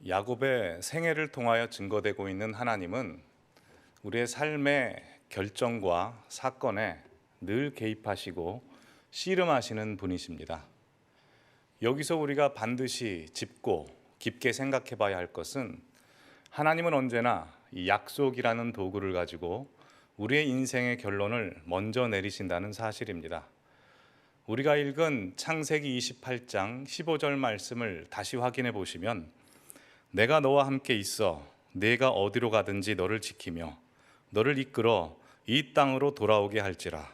야곱의 생애를 통하여 증거되고 있는 하나님은 우리의 삶의 결정과 사건에 늘 개입하시고 씨름하시는 분이십니다. 여기서 우리가 반드시 짚고 깊게 생각해 봐야 할 것은 하나님은 언제나 이 약속이라는 도구를 가지고 우리의 인생의 결론을 먼저 내리신다는 사실입니다. 우리가 읽은 창세기 28장 15절 말씀을 다시 확인해 보시면 내가 너와 함께 있어 내가 어디로 가든지 너를 지키며 너를 이끌어 이 땅으로 돌아오게 할지라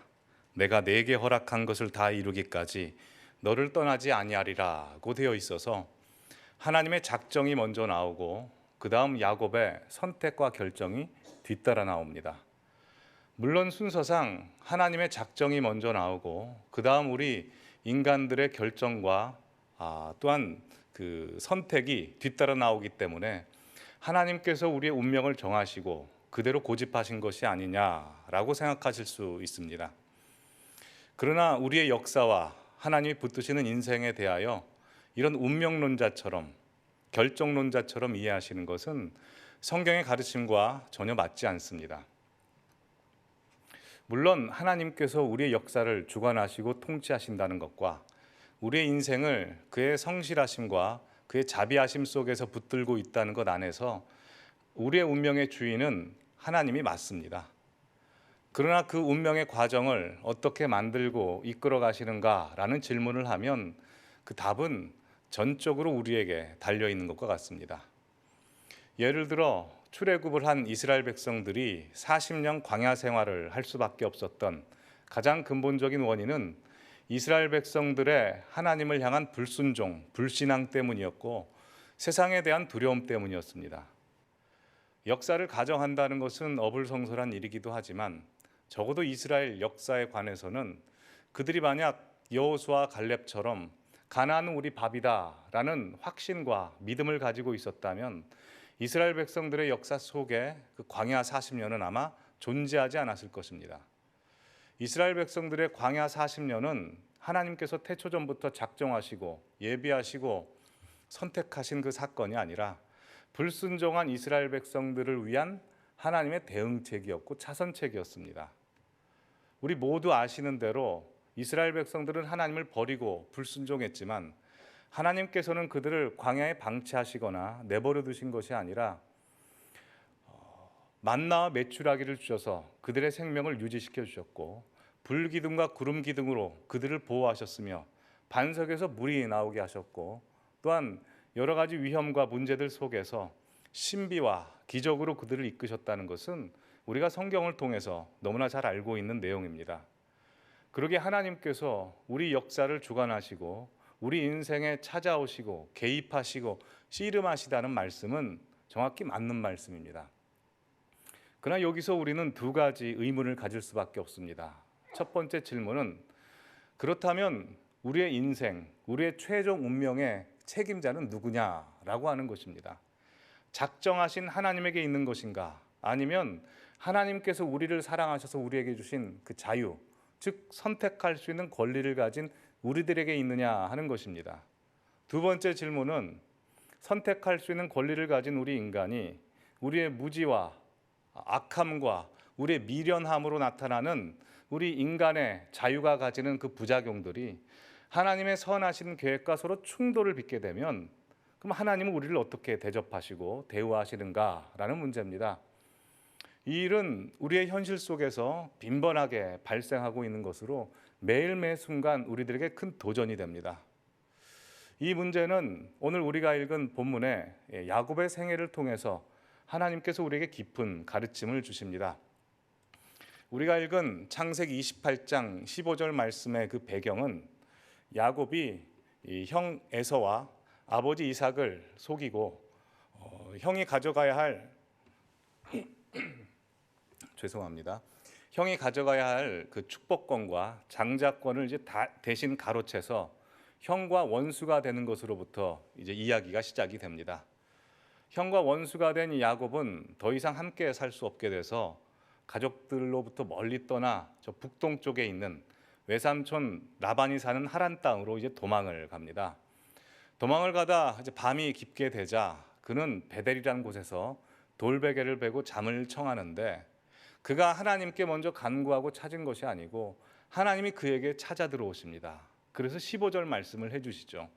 내가 네게 허락한 것을 다 이루기까지 너를 떠나지 아니하리라고 되어 있어서 하나님의 작정이 먼저 나오고 그 다음 야곱의 선택과 결정이 뒤따라 나옵니다. 물론 순서상 하나님의 작정이 먼저 나오고 그 다음 우리 인간들의 결정과 또한 그 선택이 뒤따라 나오기 때문에 하나님께서 우리의 운명을 정하시고 그대로 고집하신 것이 아니냐라고 생각하실 수 있습니다. 그러나 우리의 역사와 하나님이 붙드시는 인생에 대하여 이런 운명론자처럼 결정론자처럼 이해하시는 것은 성경의 가르침과 전혀 맞지 않습니다. 물론 하나님께서 우리의 역사를 주관하시고 통치하신다는 것과 우리의 인생을 그의 성실하심과 그의 자비하심 속에서 붙들고 있다는 것 안에서 우리의 운명의 주인은 하나님이 맞습니다. 그러나 그 운명의 과정을 어떻게 만들고 이끌어 가시는가라는 질문을 하면 그 답은 전적으로 우리에게 달려 있는 것과 같습니다. 예를 들어 출애굽을 한 이스라엘 백성들이 40년 광야 생활을 할 수밖에 없었던 가장 근본적인 원인은 이스라엘 백성들의 하나님을 향한 불순종, 불신앙 때문이었고 세상에 대한 두려움 때문이었습니다. 역사를 가정한다는 것은 어불성설한 일이기도 하지만 적어도 이스라엘 역사에 관해서는 그들이 만약 여호수아 갈렙처럼 가나안은 우리 밥이다라는 확신과 믿음을 가지고 있었다면 이스라엘 백성들의 역사 속에 그 광야 40년은 아마 존재하지 않았을 것입니다. 이스라엘 백성들의 광야 40년은 하나님께서 태초전부터 작정하시고 예비하시고 선택하신 그 사건이 아니라 불순종한 이스라엘 백성들을 위한 하나님의 대응책이었고 차선책이었습니다. 우리 모두 아시는 대로 이스라엘 백성들은 하나님을 버리고 불순종했지만 하나님께서는 그들을 광야에 방치하시거나 내버려 두신 것이 아니라 만나와 메추라기를 주셔서 그들의 생명을 유지시켜 주셨고 불기둥과 구름기둥으로 그들을 보호하셨으며 반석에서 물이 나오게 하셨고 또한 여러 가지 위험과 문제들 속에서 신비와 기적으로 그들을 이끄셨다는 것은 우리가 성경을 통해서 너무나 잘 알고 있는 내용입니다. 그러기에 하나님께서 우리 역사를 주관하시고 우리 인생에 찾아오시고 개입하시고 씨름하시다는 말씀은 정확히 맞는 말씀입니다. 그러나 여기서 우리는 두 가지 의문을 가질 수밖에 없습니다. 첫 번째 질문은 그렇다면 우리의 인생, 우리의 최종 운명의 책임자는 누구냐라고 하는 것입니다. 작정하신 하나님에게 있는 것인가? 아니면 하나님께서 우리를 사랑하셔서 우리에게 주신 그 자유, 즉 선택할 수 있는 권리를 가진 우리들에게 있느냐 하는 것입니다. 두 번째 질문은 선택할 수 있는 권리를 가진 우리 인간이 우리의 무지와 악함과 우리의 미련함으로 나타나는 우리 인간의 자유가 가지는 그 부작용들이 하나님의 선하신 계획과 서로 충돌을 빚게 되면 그럼 하나님은 우리를 어떻게 대접하시고 대우하시는가라는 문제입니다. 이 일은 우리의 현실 속에서 빈번하게 발생하고 있는 것으로 매일매 순간 우리들에게 큰 도전이 됩니다. 이 문제는 오늘 우리가 읽은 본문의 야곱의 생애를 통해서 하나님께서 우리에게 깊은 가르침을 주십니다. 우리가 읽은 창세기 28장 15절 말씀의 그 배경은 야곱이 형 에서와 아버지 이삭을 속이고 형이 가져가야 할 형이 가져가야 할 그 축복권과 장자권을 이제 대신 가로채서 형과 원수가 되는 것으로부터 이제 이야기가 시작이 됩니다. 형과 원수가 된 야곱은 더 이상 함께 살 수 없게 돼서 가족들로부터 멀리 떠나 저 북동쪽에 있는 외삼촌 라반이 사는 하란 땅으로 이제 도망을 갑니다. 도망을 가다 이제 밤이 깊게 되자 그는 베델이라는 곳에서 돌베개를 베고 잠을 청하는데 그가 하나님께 먼저 간구하고 찾은 것이 아니고 하나님이 그에게 찾아 들어오십니다. 그래서 15절 말씀을 해주시죠.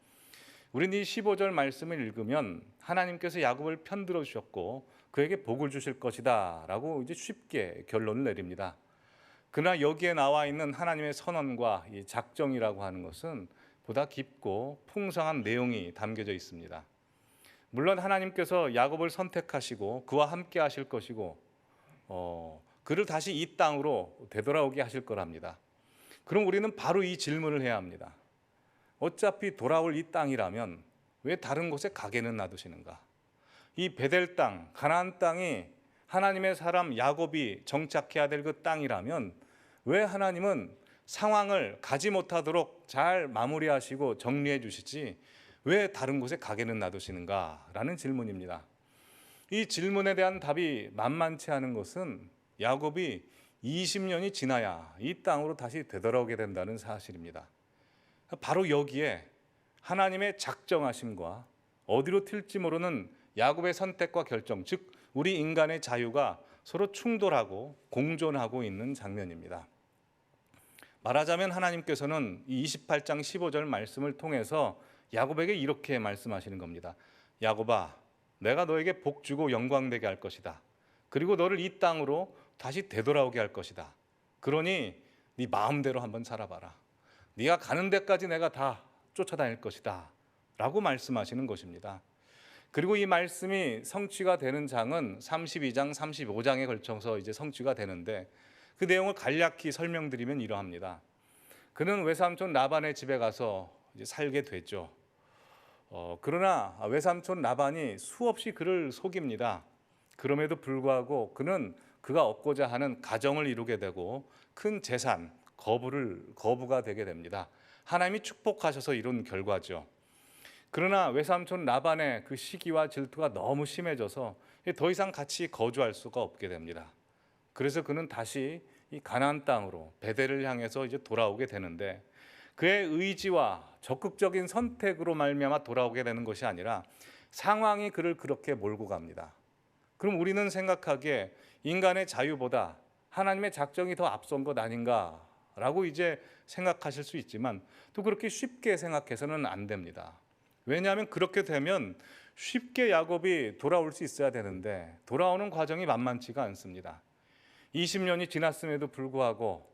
우리는 이 15절 말씀을 읽으면 하나님께서 야곱을 편들어 주셨고 그에게 복을 주실 것이다 라고 이제 쉽게 결론을 내립니다. 그러나 여기에 나와 있는 하나님의 선언과 이 작정이라고 하는 것은 보다 깊고 풍성한 내용이 담겨져 있습니다. 물론 하나님께서 야곱을 선택하시고 그와 함께 하실 것이고 그를 다시 이 땅으로 되돌아오게 하실 거랍니다. 그럼 우리는 바로 이 질문을 해야 합니다. 어차피 돌아올 이 땅이라면 왜 다른 곳에 가게는 놔두시는가? 이 베델 땅, 가나안 땅이 하나님의 사람 야곱이 정착해야 될 그 땅이라면 왜 하나님은 상황을 가지 못하도록 잘 마무리하시고 정리해 주시지 왜 다른 곳에 가게는 놔두시는가? 라는 질문입니다. 이 질문에 대한 답이 만만치 않은 것은 야곱이 20년이 지나야 이 땅으로 다시 되돌아오게 된다는 사실입니다. 바로 여기에 하나님의 작정하심과 어디로 튈지 모르는 야곱의 선택과 결정, 즉 우리 인간의 자유가 서로 충돌하고 공존하고 있는 장면입니다. 말하자면 하나님께서는 이 28장 15절 말씀을 통해서 야곱에게 이렇게 말씀하시는 겁니다. 야곱아, 내가 너에게 복 주고 영광되게 할 것이다. 그리고 너를 이 땅으로 다시 되돌아오게 할 것이다. 그러니 네 마음대로 한번 살아봐라. 네가 가는 데까지 내가 다 쫓아다닐 것이다 라고 말씀하시는 것입니다. 그리고 이 말씀이 성취가 되는 장은 32장, 35장에 걸쳐서 이제 성취가 되는데 그 내용을 간략히 설명드리면 이러합니다. 그는 외삼촌 라반의 집에 가서 이제 살게 됐죠. 그러나 외삼촌 라반이 수없이 그를 속입니다. 그럼에도 불구하고 그는 그가 얻고자 하는 가정을 이루게 되고 큰 재산, 거부가 되게 됩니다. 하나님이 축복하셔서 이룬 결과죠. 그러나 외삼촌 라반의 그 시기와 질투가 너무 심해져서 더 이상 같이 거주할 수가 없게 됩니다. 그래서 그는 다시 이 가나안 땅으로 베델을 향해서 이제 돌아오게 되는데 그의 의지와 적극적인 선택으로 말미암아 돌아오게 되는 것이 아니라 상황이 그를 그렇게 몰고 갑니다. 그럼 우리는 생각하기에 인간의 자유보다 하나님의 작정이 더 앞선 것 아닌가라고 이제 생각하실 수 있지만 또 그렇게 쉽게 생각해서는 안 됩니다. 왜냐하면 그렇게 되면 쉽게 야곱이 돌아올 수 있어야 되는데 돌아오는 과정이 만만치가 않습니다. 20년이 지났음에도 불구하고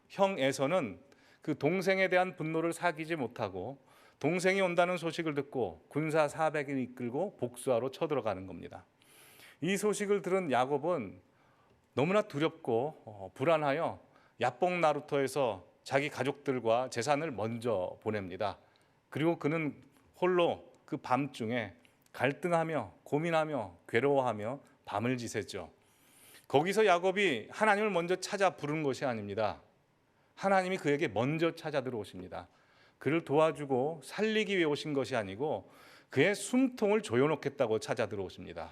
형 에서는 그 동생에 대한 분노를 사귀지 못하고 동생이 온다는 소식을 듣고 군사 400을 이끌고 복수하러 쳐들어가는 겁니다. 이 소식을 들은 야곱은 너무나 두렵고 불안하여 야복 나루터에서 자기 가족들과 재산을 먼저 보냅니다. 그리고 그는 홀로 그 밤중에 갈등하며 고민하며 괴로워하며 밤을 지새죠. 거기서 야곱이 하나님을 먼저 찾아 부르는 것이 아닙니다. 하나님이 그에게 먼저 찾아 들어오십니다. 그를 도와주고 살리기 위해 오신 것이 아니고 그의 숨통을 조여놓겠다고 찾아 들어오십니다.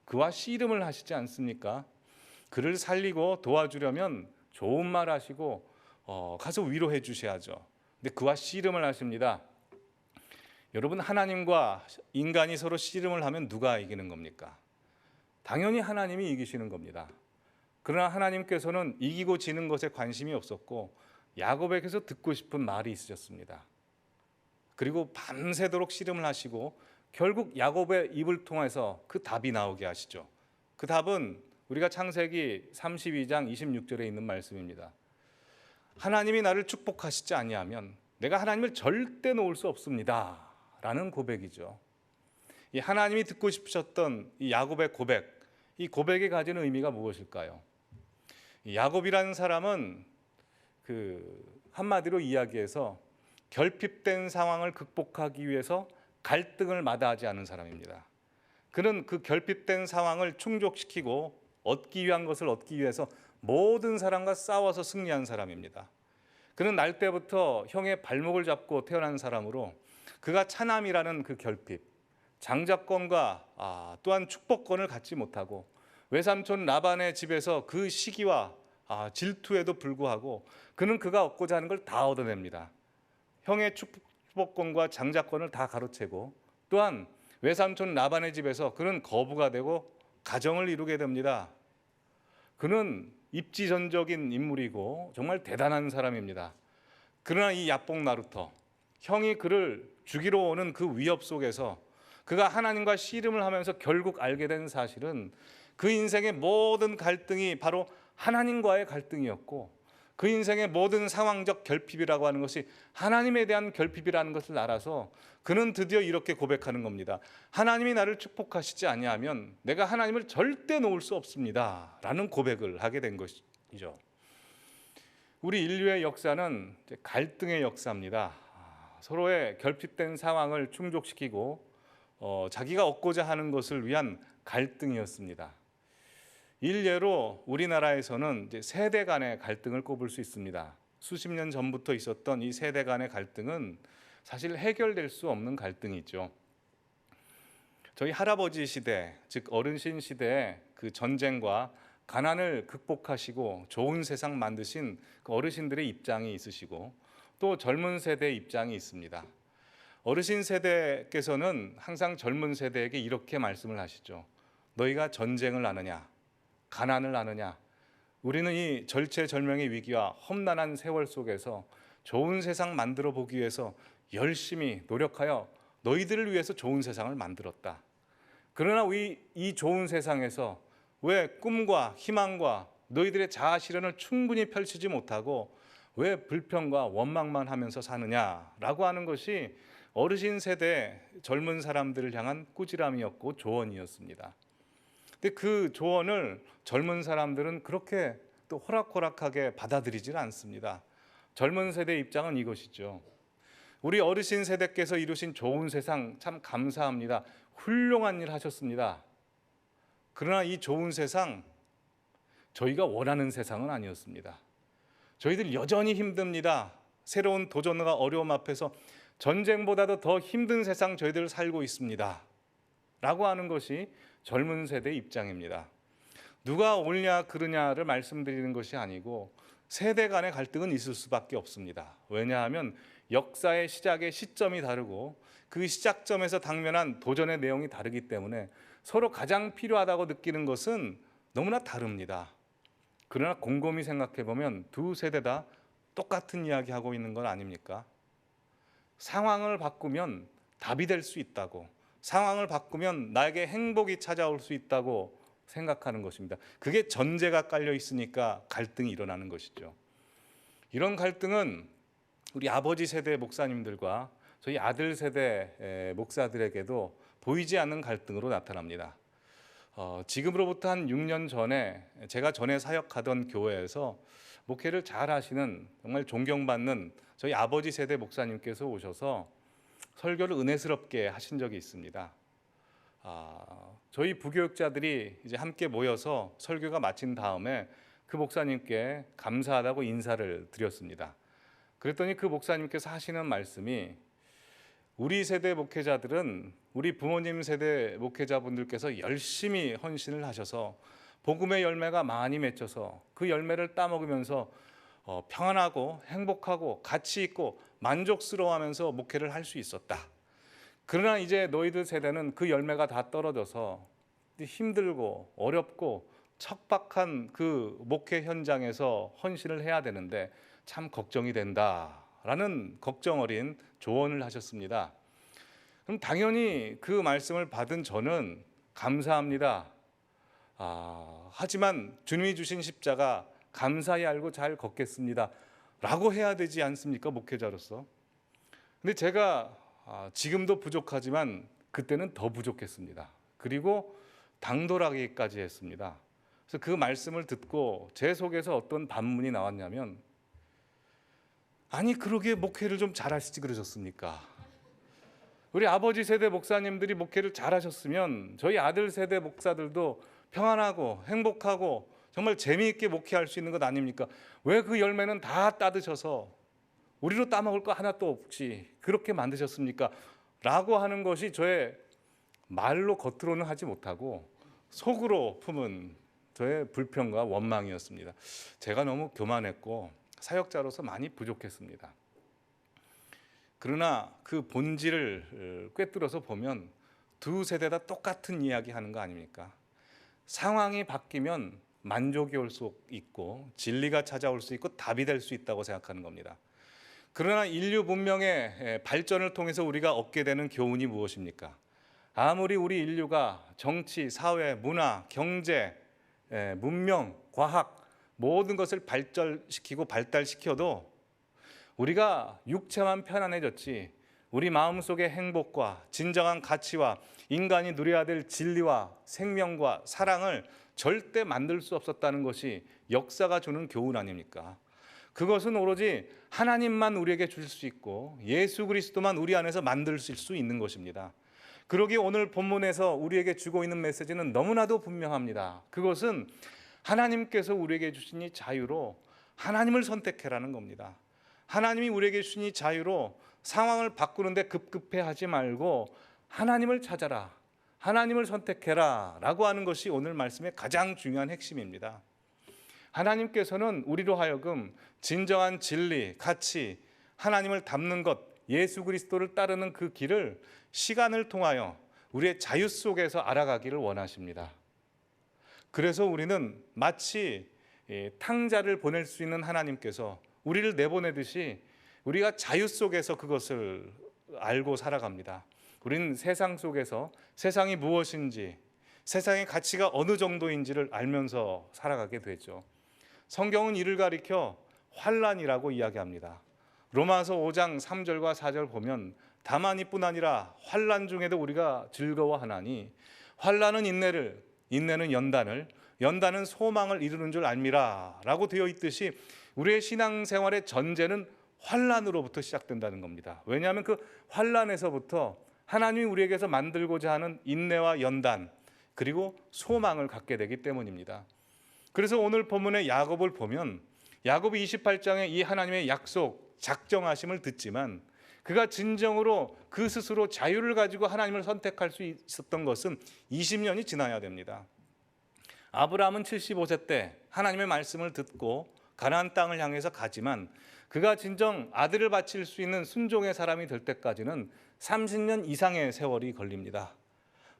그와 씨름을 하시지 않습니까? 그를 살리고 도와주려면 좋은 말 하시고 가서 위로해 주셔야죠. 근데 그와 씨름을 하십니다. 여러분, 하나님과 인간이 서로 씨름을 하면 누가 이기는 겁니까? 당연히 하나님이 이기시는 겁니다. 그러나 하나님께서는 이기고 지는 것에 관심이 없었고 야곱에게서 듣고 싶은 말이 있으셨습니다. 그리고 밤새도록 씨름을 하시고 결국 야곱의 입을 통해서 그 답이 나오게 하시죠. 그 답은 우리가 창세기 32장 26절에 있는 말씀입니다. 하나님이 나를 축복하시지 아니하면 내가 하나님을 절대 놓을 수 없습니다 라는 고백이죠. 이 하나님이 듣고 싶으셨던 이 야곱의 고백, 이 고백이 가진 의미가 무엇일까요? 이 야곱이라는 사람은 한마디로 이야기해서 결핍된 상황을 극복하기 위해서 갈등을 마다하지 않은 사람입니다. 그는 그 결핍된 상황을 충족시키고 얻기 위한 것을 얻기 위해서 모든 사람과 싸워서 승리한 사람입니다. 그는 날 때부터 형의 발목을 잡고 태어난 사람으로 그가 차남이라는 그 결핍, 장자권과 또한 축복권을 갖지 못하고 외삼촌 라반의 집에서 그 시기와 질투에도 불구하고 그는 그가 얻고자 하는 걸 다 얻어냅니다. 형의 축복권과 장자권을 다 가로채고 또한 외삼촌 라반의 집에서 그는 거부가 되고 가정을 이루게 됩니다. 그는 입지전적인 인물이고 정말 대단한 사람입니다. 그러나 이 야복 나루터, 형이 그를 죽이러 오는 그 위협 속에서 그가 하나님과 씨름을 하면서 결국 알게 된 사실은 그 인생의 모든 갈등이 바로 하나님과의 갈등이었고, 그 인생의 모든 상황적 결핍이라고 하는 것이 하나님에 대한 결핍이라는 것을 알아서 그는 드디어 이렇게 고백하는 겁니다. 하나님이 나를 축복하시지 아니하면 내가 하나님을 절대 놓을 수 없습니다 라는 고백을 하게 된 것이죠. 우리 인류의 역사는 갈등의 역사입니다. 서로의 결핍된 상황을 충족시키고 자기가 얻고자 하는 것을 위한 갈등이었습니다. 일례로 우리나라에서는 이제 세대 간의 갈등을 꼽을 수 있습니다. 수십 년 전부터 있었던 이 세대 간의 갈등은 사실 해결될 수 없는 갈등이죠. 저희 할아버지 시대, 즉 어르신 시대에 그 전쟁과 가난을 극복하시고 좋은 세상 만드신 그 어르신들의 입장이 있으시고, 또 젊은 세대의 입장이 있습니다. 어르신 세대께서는 항상 젊은 세대에게 이렇게 말씀을 하시죠. 너희가 전쟁을 아느냐, 가난을 아느냐. 우리는 이 절체절명의 위기와 험난한 세월 속에서 좋은 세상 만들어 보기 위해서 열심히 노력하여 너희들을 위해서 좋은 세상을 만들었다. 그러나 이 좋은 세상에서 왜 꿈과 희망과 너희들의 자아 실현을 충분히 펼치지 못하고 왜 불평과 원망만 하면서 사느냐라고 하는 것이 어르신 세대 젊은 사람들을 향한 꾸지람이었고 조언이었습니다. 근데 그 조언을 젊은 사람들은 그렇게 또 호락호락하게 받아들이질 않습니다. 젊은 세대의 입장은 이것이죠. 우리 어르신 세대께서 이루신 좋은 세상 참 감사합니다. 훌륭한 일 하셨습니다. 그러나 이 좋은 세상, 저희가 원하는 세상은 아니었습니다. 저희들 여전히 힘듭니다. 새로운 도전과 어려움 앞에서 전쟁보다도 더 힘든 세상 저희들 살고 있습니다 라고 하는 것이 젊은 세대의 입장입니다. 누가 옳냐 그르냐를 말씀드리는 것이 아니고 세대 간의 갈등은 있을 수밖에 없습니다. 왜냐하면 역사의 시작의 시점이 다르고 그 시작점에서 당면한 도전의 내용이 다르기 때문에 서로 가장 필요하다고 느끼는 것은 너무나 다릅니다. 그러나 곰곰이 생각해 보면 두 세대 다 똑같은 이야기 하고 있는 건 아닙니까? 상황을 바꾸면 답이 될 수 있다고, 상황을 바꾸면 나에게 행복이 찾아올 수 있다고 생각하는 것입니다. 그게 전제가 깔려 있으니까 갈등이 일어나는 것이죠. 이런 갈등은 우리 아버지 세대 목사님들과 저희 아들 세대 목사들에게도 보이지 않는 갈등으로 나타납니다. 지금으로부터 한 6년 전에 제가 전에 사역하던 교회에서 목회를 잘 하시는 정말 존경받는 저희 아버지 세대 목사님께서 오셔서 설교를 은혜스럽게 하신 적이 있습니다. 저희 부교육자들이 이제 함께 모여서 설교가 마친 다음에 그 목사님께 감사하다고 인사를 드렸습니다. 그랬더니 그 목사님께서 하시는 말씀이, 우리 세대 목회자들은 우리 부모님 세대 목회자분들께서 열심히 헌신을 하셔서 복음의 열매가 많이 맺혀서 그 열매를 따먹으면서 평안하고 행복하고 가치 있고 만족스러워하면서 목회를 할 수 있었다. 그러나 이제 너희들 세대는 그 열매가 다 떨어져서 힘들고 어렵고 척박한 그 목회 현장에서 헌신을 해야 되는데 참 걱정이 된다라는 걱정 어린 조언을 하셨습니다. 그럼 당연히 그 말씀을 받은 저는 감사합니다. 하지만 주님이 주신 십자가 감사히 알고 잘 걷겠습니다 라고 해야 되지 않습니까, 목회자로서. 근데 제가 지금도 부족하지만 그때는 더 부족했습니다. 그리고 당돌하기까지 했습니다. 그래서 그 말씀을 듣고 제 속에서 어떤 반문이 나왔냐면, 아니 그러게 목회를 좀 잘하시지 그러셨습니까? 우리 아버지 세대 목사님들이 목회를 잘하셨으면 저희 아들 세대 목사들도 평안하고 행복하고 정말 재미있게 목회할 수 있는 것 아닙니까? 왜 그 열매는 다 따드셔서 우리로 따먹을 거 하나도 없이 그렇게 만드셨습니까? 라고 하는 것이 저의 말로 겉으로는 하지 못하고 속으로 품은 저의 불평과 원망이었습니다. 제가 너무 교만했고 사역자로서 많이 부족했습니다. 그러나 그 본질을 꿰뚫어서 보면 두 세대 다 똑같은 이야기 하는 거 아닙니까? 상황이 바뀌면 만족이 올 수 있고 진리가 찾아올 수 있고 답이 될 수 있다고 생각하는 겁니다. 그러나 인류 문명의 발전을 통해서 우리가 얻게 되는 교훈이 무엇입니까? 아무리 우리 인류가 정치, 사회, 문화, 경제, 문명, 과학 모든 것을 발전시키고 발달시켜도 우리가 육체만 편안해졌지 우리 마음속의 행복과 진정한 가치와 인간이 누려야 될 진리와 생명과 사랑을 절대 만들 수 없었다는 것이 역사가 주는 교훈 아닙니까? 그것은 오로지 하나님만 우리에게 줄 수 있고 예수 그리스도만 우리 안에서 만들 수 있는 것입니다. 그러기에 오늘 본문에서 우리에게 주고 있는 메시지는 너무나도 분명합니다. 그것은 하나님께서 우리에게 주신 이 자유로 하나님을 선택해라는 겁니다. 하나님이 우리에게 주신 이 자유로 상황을 바꾸는데 급급해하지 말고 하나님을 찾아라, 하나님을 선택해라 라고 하는 것이 오늘 말씀의 가장 중요한 핵심입니다. 하나님께서는 우리로 하여금 진정한 진리, 가치, 하나님을 닮는 것, 예수 그리스도를 따르는 그 길을 시간을 통하여 우리의 자유 속에서 알아가기를 원하십니다. 그래서 우리는 마치 탕자를 보낼 수 있는 하나님께서 우리를 내보내듯이 우리가 자유 속에서 그것을 알고 살아갑니다. 우리는 세상 속에서 세상이 무엇인지, 세상의 가치가 어느 정도인지를 알면서 살아가게 되죠. 성경은 이를 가리켜 환난이라고 이야기합니다. 로마서 5장 3절과 4절 보면 다만 이뿐 아니라 환난 중에도 우리가 즐거워하나니 환난은 인내를, 인내는 연단을, 연단은 소망을 이루는 줄 알미라 라고 되어 있듯이 우리의 신앙생활의 전제는 환난으로부터 시작된다는 겁니다. 왜냐하면 그 환난에서부터 하나님이 우리에게서 만들고자 하는 인내와 연단 그리고 소망을 갖게 되기 때문입니다. 그래서 오늘 본문의 야곱을 보면 야곱이 28장에 이 하나님의 약속, 작정하심을 듣지만 그가 진정으로 그 스스로 자유를 가지고 하나님을 선택할 수 있었던 것은 20년이 지나야 됩니다. 아브라함은 75세 때 하나님의 말씀을 듣고 가나안 땅을 향해서 가지만 그가 진정 아들을 바칠 수 있는 순종의 사람이 될 때까지는 30년 이상의 세월이 걸립니다.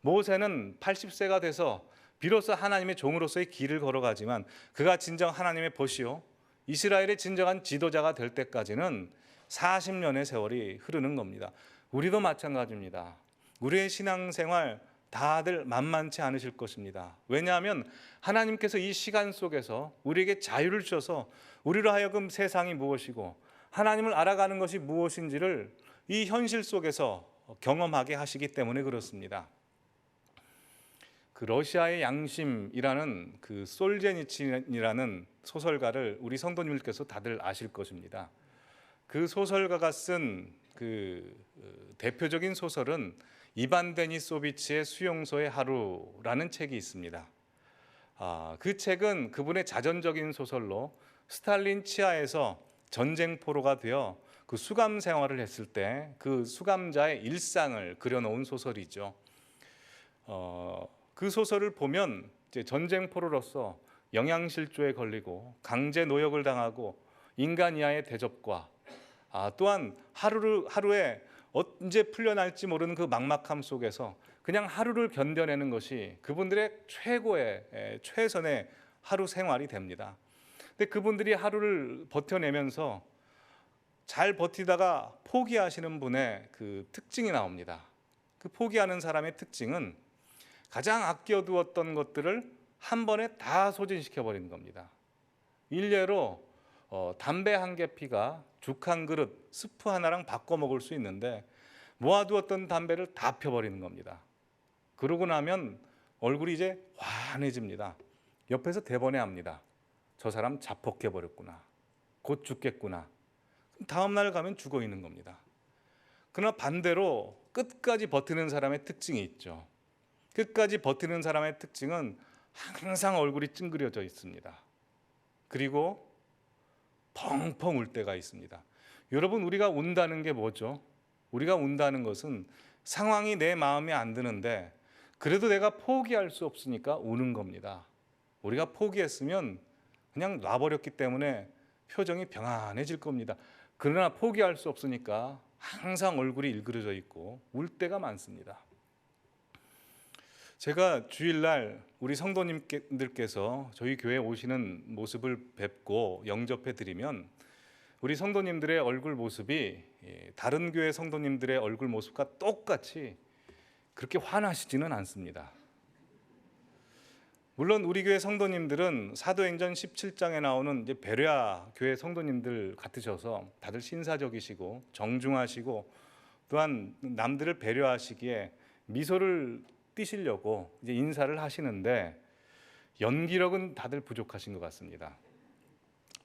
모세는 80세가 돼서 비로소 하나님의 종으로서의 길을 걸어가지만 그가 진정 하나님의 벗이요 이스라엘의 진정한 지도자가 될 때까지는 40년의 세월이 흐르는 겁니다. 우리도 마찬가지입니다. 우리의 신앙생활 다들 만만치 않으실 것입니다. 왜냐하면 하나님께서 이 시간 속에서 우리에게 자유를 주셔서 우리로 하여금 세상이 무엇이고 하나님을 알아가는 것이 무엇인지를 이 현실 속에서 경험하게 하시기 때문에 그렇습니다. 그 러시아의 양심이라는 그 솔제니친이라는 소설가를 우리 성도님들께서 다들 아실 것입니다. 그 소설가가 쓴 그 대표적인 소설은 이반 데니소비치의 수용소의 하루라는 책이 있습니다. 그 책은 그분의 자전적인 소설로 스탈린 치하에서 전쟁포로가 되어 그 수감 생활을 했을 때 그 수감자의 일상을 그려놓은 소설이죠. 그 소설을 보면 이제 전쟁포로로서 영양실조에 걸리고 강제 노역을 당하고 인간 이하의 대접과 또한 하루에 언제 풀려날지 모르는 그 막막함 속에서 그냥 하루를 견뎌내는 것이 그분들의 최고의 최선의 하루 생활이 됩니다. 근데 그분들이 하루를 버텨내면서 잘 버티다가 포기하시는 분의 그 특징이 나옵니다. 그 포기하는 사람의 특징은 가장 아껴두었던 것들을 한 번에 다 소진시켜 버리는 겁니다. 일례로 담배 한 개 피가 죽 한 그릇, 스프 하나랑 바꿔 먹을 수 있는데 모아두었던 담배를 다 펴버리는 겁니다. 그러고 나면 얼굴이 이제 환해집니다. 옆에서 대번해합니다. 저 사람 자폭해버렸구나. 곧 죽겠구나. 다음 날 가면 죽어 있는 겁니다. 그러나 반대로 끝까지 버티는 사람의 특징이 있죠. 끝까지 버티는 사람의 특징은 항상 얼굴이 찡그려져 있습니다. 그리고 펑펑 울 때가 있습니다. 여러분, 우리가 운다는 게 뭐죠? 우리가 운다는 것은 상황이 내 마음에 안 드는데 그래도 내가 포기할 수 없으니까 우는 겁니다. 우리가 포기했으면 그냥 놔버렸기 때문에 표정이 평안해질 겁니다. 그러나 포기할 수 없으니까 항상 얼굴이 일그러져 있고 울 때가 많습니다. 제가 주일날 우리 성도님들께서 저희 교회에 오시는 모습을 뵙고 영접해 드리면 우리 성도님들의 얼굴 모습이 다른 교회 성도님들의 얼굴 모습과 똑같이 그렇게 환하시지는 않습니다. 물론 우리 교회 성도님들은 사도행전 17장에 나오는 이제 베레아 교회 성도님들 같으셔서 다들 신사적이시고 정중하시고 또한 남들을 배려하시기에 미소를 띠시려고 이제 인사를 하시는데 연기력은 다들 부족하신 것 같습니다.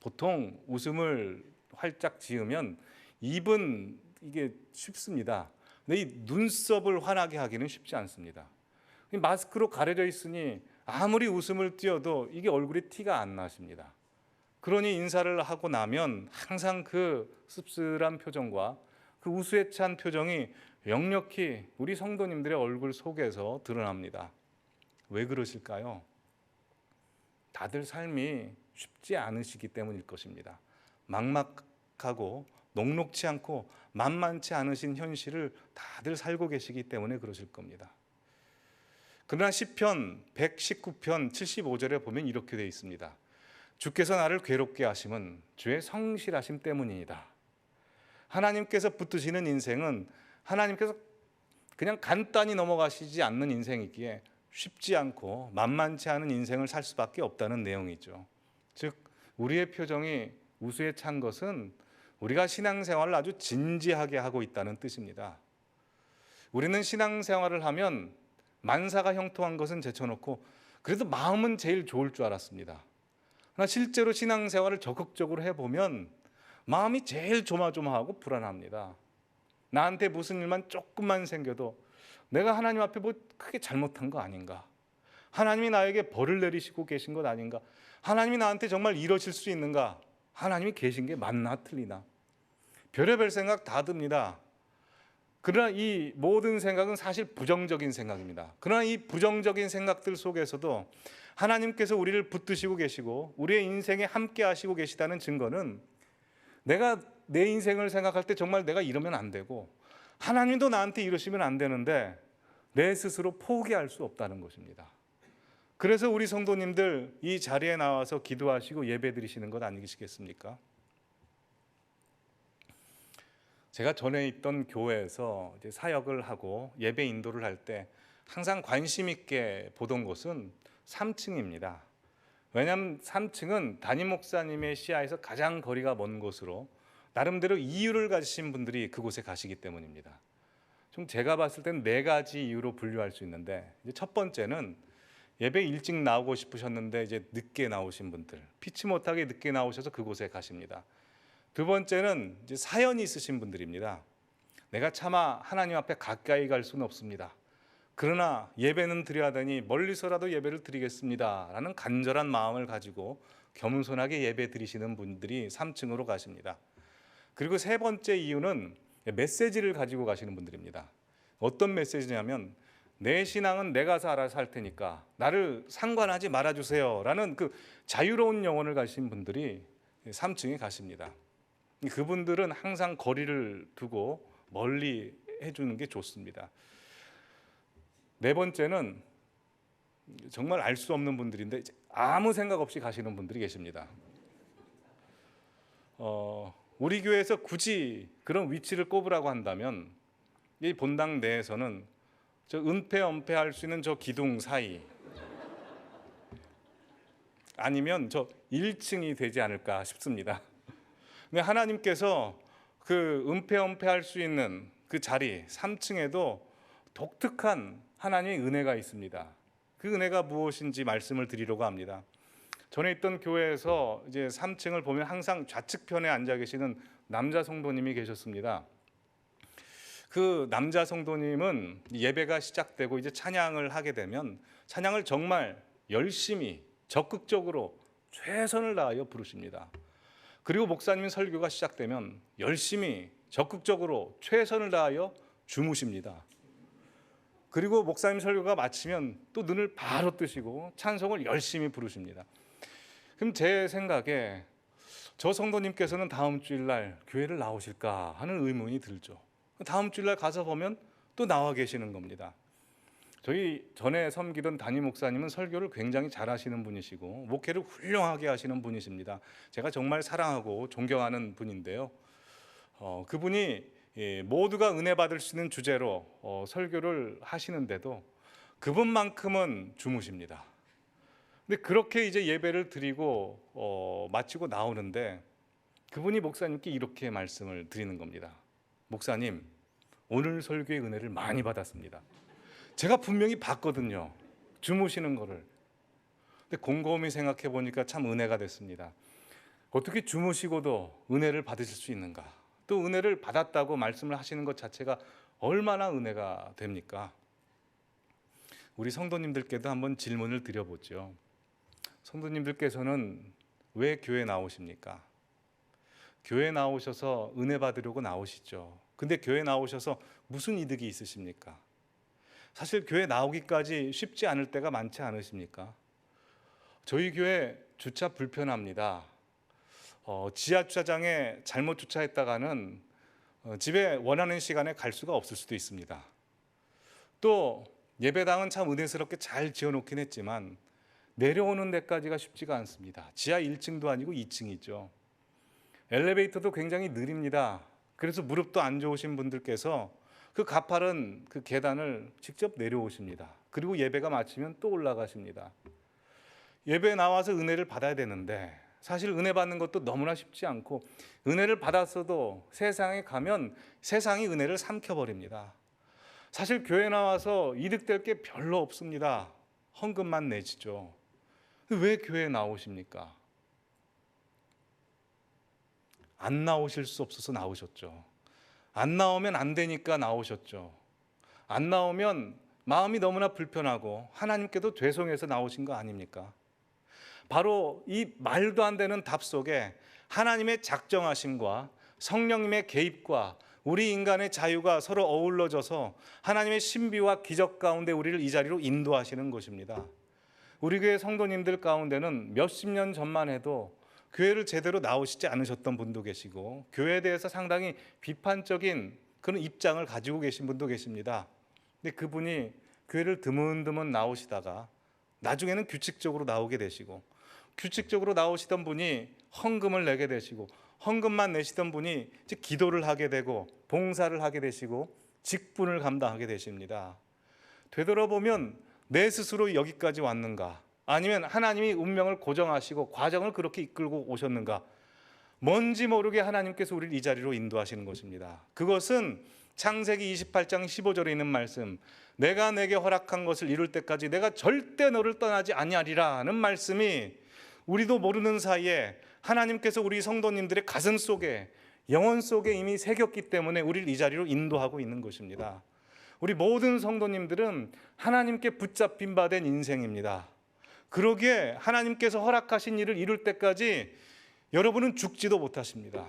보통 웃음을 활짝 지으면 입은 이게 쉽습니다. 근데 이 눈썹을 환하게 하기는 쉽지 않습니다. 마스크로 가려져 있으니 아무리 웃음을 띄어도 이게 얼굴에 티가 안 나십니다. 그러니 인사를 하고 나면 항상 그 씁쓸한 표정과 그 우수에 찬 표정이 역력히 우리 성도님들의 얼굴 속에서 드러납니다. 왜 그러실까요? 다들 삶이 쉽지 않으시기 때문일 것입니다. 막막하고 녹록치 않고 만만치 않으신 현실을 다들 살고 계시기 때문에 그러실 겁니다. 그러나 시편 119편 75절에 보면 이렇게 되어 있습니다. 주께서 나를 괴롭게 하심은 주의 성실하심 때문이다. 하나님께서 붙드시는 인생은 하나님께서 그냥 간단히 넘어가시지 않는 인생이기에 쉽지 않고 만만치 않은 인생을 살 수밖에 없다는 내용이죠. 즉 우리의 표정이 우수에 찬 것은 우리가 신앙생활을 아주 진지하게 하고 있다는 뜻입니다. 우리는 신앙생활을 하면 만사가 형통한 것은 제쳐놓고 그래도 마음은 제일 좋을 줄 알았습니다. 그러나 실제로 신앙생활을 적극적으로 해보면 마음이 제일 조마조마하고 불안합니다. 나한테 무슨 일만 조금만 생겨도 내가 하나님 앞에 뭐 크게 잘못한 거 아닌가? 하나님이 나에게 벌을 내리시고 계신 것 아닌가? 하나님이 나한테 정말 이러실 수 있는가? 하나님이 계신 게 맞나 틀리나? 별의별 생각 다 듭니다. 그러나 이 모든 생각은 사실 부정적인 생각입니다. 그러나 이 부정적인 생각들 속에서도 하나님께서 우리를 붙드시고 계시고 우리의 인생에 함께 하시고 계시다는 증거는 내가 내 인생을 생각할 때 정말 내가 이러면 안 되고 하나님도 나한테 이러시면 안 되는데 내 스스로 포기할 수 없다는 것입니다. 그래서 우리 성도님들 이 자리에 나와서 기도하시고 예배 드리시는 것 아니시겠습니까? 제가 전에 있던 교회에서 이제 사역을 하고 예배 인도를 할 때 항상 관심 있게 보던 곳은 3층입니다. 왜냐하면 3층은 담임 목사님의 시야에서 가장 거리가 먼 곳으로 나름대로 이유를 가지신 분들이 그곳에 가시기 때문입니다. 좀 제가 봤을 때는 4가지 이유로 분류할 수 있는데 이제 첫 번째는 예배 일찍 나오고 싶으셨는데 이제 늦게 나오신 분들, 피치 못하게 늦게 나오셔서 그곳에 가십니다. 두 번째는 이제 사연이 있으신 분들입니다. 내가 차마 하나님 앞에 가까이 갈 수는 없습니다. 그러나 예배는 드려야 되니 멀리서라도 예배를 드리겠습니다 라는 간절한 마음을 가지고 겸손하게 예배 드리시는 분들이 3층으로 가십니다. 그리고 세 번째 이유는 메시지를 가지고 가시는 분들입니다. 어떤 메시지냐면 내 신앙은 내가 알아서 할 테니까 나를 상관하지 말아주세요 라는 그 자유로운 영혼을 가신 분들이 3층에 가십니다. 그분들은 항상 거리를 두고 멀리 해주는 게 좋습니다. 네 번째는 정말 알 수 없는 분들인데 아무 생각 없이 가시는 분들이 계십니다. 우리 교회에서 굳이 그런 위치를 꼽으라고 한다면 이 본당 내에서는 저 은폐 할 수 있는 저 기둥 사이 아니면 저 1층이 되지 않을까 싶습니다. 근데 하나님께서 그 은폐 할 수 있는 그 자리 3층에도 독특한 하나님의 은혜가 있습니다. 그 은혜가 무엇인지 말씀을 드리려고 합니다. 전에 있던 교회에서 이제 3층을 보면 항상 좌측편에 앉아 계시는 남자 성도님이 계셨습니다. 그 남자 성도님은 예배가 시작되고 이제 찬양을 하게 되면 찬양을 정말 열심히 적극적으로 최선을 다하여 부르십니다. 그리고 목사님 설교가 시작되면 열심히 적극적으로 최선을 다하여 주무십니다. 그리고 목사님 설교가 마치면 또 눈을 바로 뜨시고 찬송을 열심히 부르십니다. 그럼 제 생각에 저 성도님께서는 다음 주일날 교회를 나오실까 하는 의문이 들죠. 다음 주일날 가서 보면 또 나와 계시는 겁니다. 저희 전에 섬기던 담임 목사님은 설교를 굉장히 잘하시는 분이시고 목회를 훌륭하게 하시는 분이십니다. 제가 정말 사랑하고 존경하는 분인데요. 그분이 모두가 은혜 받을 수 있는 주제로 설교를 하시는데도 그분만큼은 주무십니다. 근데 그렇게 이제 예배를 드리고 마치고 나오는데 그분이 목사님께 이렇게 말씀을 드리는 겁니다. 목사님, 오늘 설교의 은혜를 많이 받았습니다. 제가 분명히 봤거든요, 주무시는 거를. 근데 곰곰이 생각해 보니까 참 은혜가 됐습니다. 어떻게 주무시고도 은혜를 받으실 수 있는가? 또 은혜를 받았다고 말씀을 하시는 것 자체가 얼마나 은혜가 됩니까? 우리 성도님들께도 한번 질문을 드려보죠. 성도님들께서는 왜 교회 나오십니까? 교회 나오셔서 은혜 받으려고 나오시죠. 근데 교회 나오셔서 무슨 이득이 있으십니까? 사실 교회 나오기까지 쉽지 않을 때가 많지 않으십니까? 저희 교회 주차 불편합니다. 지하 주차장에 잘못 주차했다가는 집에 원하는 시간에 갈 수가 없을 수도 있습니다. 또 예배당은 참 은혜스럽게 잘 지어놓긴 했지만 내려오는 데까지가 쉽지가 않습니다. 지하 1층도 아니고 2층이죠. 엘리베이터도 굉장히 느립니다. 그래서 무릎도 안 좋으신 분들께서 그 가파른 그 계단을 직접 내려오십니다. 그리고 예배가 마치면 또 올라가십니다. 예배에 나와서 은혜를 받아야 되는데 사실 은혜 받는 것도 너무나 쉽지 않고 은혜를 받았어도 세상에 가면 세상이 은혜를 삼켜버립니다. 사실 교회 나와서 이득될 게 별로 없습니다. 헌금만 내시죠. 왜 교회에 나오십니까? 안 나오실 수 없어서 나오셨죠. 안 나오면 안 되니까 나오셨죠. 안 나오면 마음이 너무나 불편하고 하나님께도 죄송해서 나오신 거 아닙니까? 바로 이 말도 안 되는 답 속에 하나님의 작정하심과 성령님의 개입과 우리 인간의 자유가 서로 어우러져서 하나님의 신비와 기적 가운데 우리를 이 자리로 인도하시는 것입니다. 우리 교회 성도님들 가운데는 몇십 년 전만 해도 교회를 제대로 나오시지 않으셨던 분도 계시고 교회에 대해서 상당히 비판적인 그런 입장을 가지고 계신 분도 계십니다. 근데 그분이 교회를 드문드문 나오시다가 나중에는 규칙적으로 나오게 되시고 규칙적으로 나오시던 분이 헌금을 내게 되시고 헌금만 내시던 분이 이제 기도를 하게 되고 봉사를 하게 되시고 직분을 감당하게 되십니다. 되돌아보면 내 스스로 여기까지 왔는가? 아니면 하나님이 운명을 고정하시고 과정을 그렇게 이끌고 오셨는가? 뭔지 모르게 하나님께서 우리를 이 자리로 인도하시는 것입니다. 그것은 창세기 28장 15절에 있는 말씀, 내가 내게 허락한 것을 이룰 때까지 내가 절대 너를 떠나지 아니하리라는 말씀이 우리도 모르는 사이에 하나님께서 우리 성도님들의 가슴 속에 영혼 속에 이미 새겼기 때문에 우리를 이 자리로 인도하고 있는 것입니다. 우리 모든 성도님들은 하나님께 붙잡힌 바 된 인생입니다. 그러기에 하나님께서 허락하신 일을 이룰 때까지 여러분은 죽지도 못하십니다.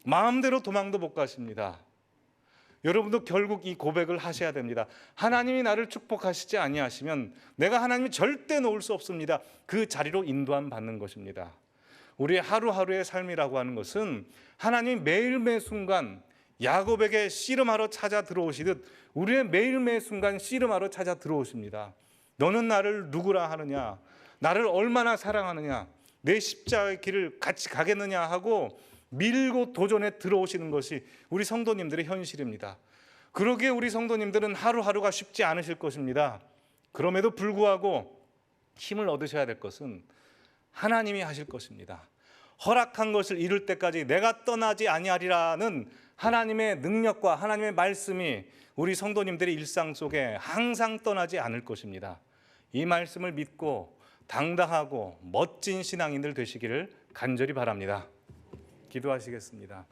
마음대로 도망도 못 가십니다. 여러분도 결국 이 고백을 하셔야 됩니다. 하나님이 나를 축복하시지 아니하시면 내가 하나님이 절대 놓을 수 없습니다. 그 자리로 인도함 받는 것입니다. 우리의 하루하루의 삶이라고 하는 것은 하나님이 매일매 순간 야곱에게 씨름하러 찾아 들어오시듯 우리의 매일매 순간 씨름하러 찾아 들어오십니다. 너는 나를 누구라 하느냐? 나를 얼마나 사랑하느냐? 내 십자가의 길을 같이 가겠느냐 하고 밀고 도전에 들어오시는 것이 우리 성도님들의 현실입니다. 그러기에 우리 성도님들은 하루하루가 쉽지 않으실 것입니다. 그럼에도 불구하고 힘을 얻으셔야 될 것은 하나님이 하실 것입니다. 허락한 것을 이룰 때까지 내가 떠나지 아니하리라는 하나님의 능력과 하나님의 말씀이 우리 성도님들의 일상 속에 항상 떠나지 않을 것입니다. 이 말씀을 믿고 당당하고 멋진 신앙인들 되시기를 간절히 바랍니다. 기도하시겠습니다.